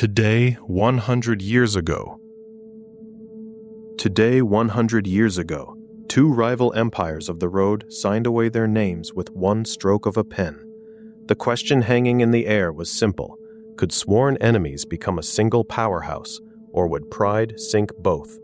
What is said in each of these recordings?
Today, 100 years ago. Today, 100 years ago, two rival empires of the road signed away their names with one stroke of a pen. The question hanging in the air was simple. Could sworn enemies become a single powerhouse, or would pride sink both?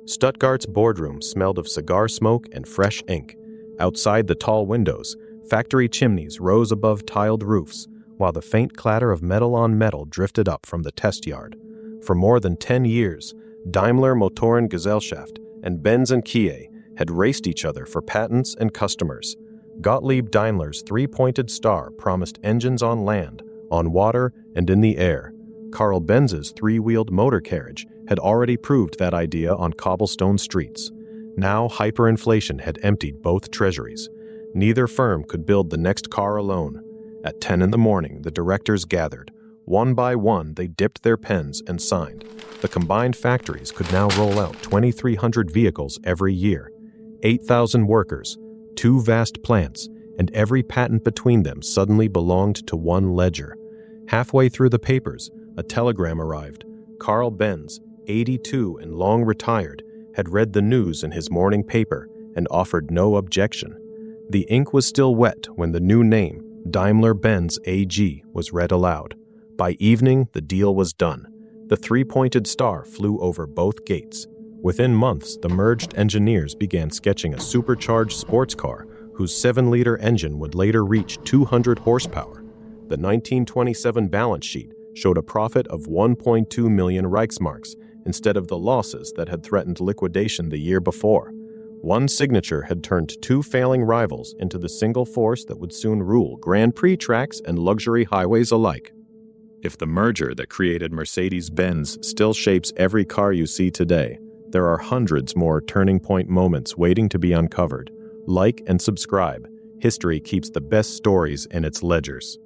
Stuttgart's boardroom smelled of cigar smoke and fresh ink. Outside the tall windows, factory chimneys rose above tiled roofs, while the faint clatter of metal on metal drifted up from the test yard. For more than 10 years, Daimler-Motoren-Gesellschaft and Benz and Kia had raced each other for patents and customers. Gottlieb Daimler's three-pointed star promised engines on land, on water, and in the air. Karl Benz's three-wheeled motor carriage had already proved that idea on cobblestone streets. Now hyperinflation had emptied both treasuries. Neither firm could build the next car alone. At 10 in the morning, the directors gathered. One by one, they dipped their pens and signed. The combined factories could now roll out 2,300 vehicles every year. 8,000 workers, two vast plants, and every patent between them suddenly belonged to one ledger. Halfway through the papers, a telegram arrived. Karl Benz, 82 and long retired, had read the news in his morning paper and offered no objection. The ink was still wet when the new name, Daimler-Benz AG, was read aloud. By evening, the deal was done. The three-pointed star flew over both gates. Within months, the merged engineers began sketching a supercharged sports car whose 7-liter engine would later reach 200 horsepower. The 1927 balance sheet showed a profit of 1.2 million Reichsmarks instead of the losses that had threatened liquidation the year before. One signature had turned two failing rivals into the single force that would soon rule Grand Prix tracks and luxury highways alike. If the merger that created Mercedes-Benz still shapes every car you see today, there are hundreds more turning point moments waiting to be uncovered. Like and subscribe. History keeps the best stories in its ledgers.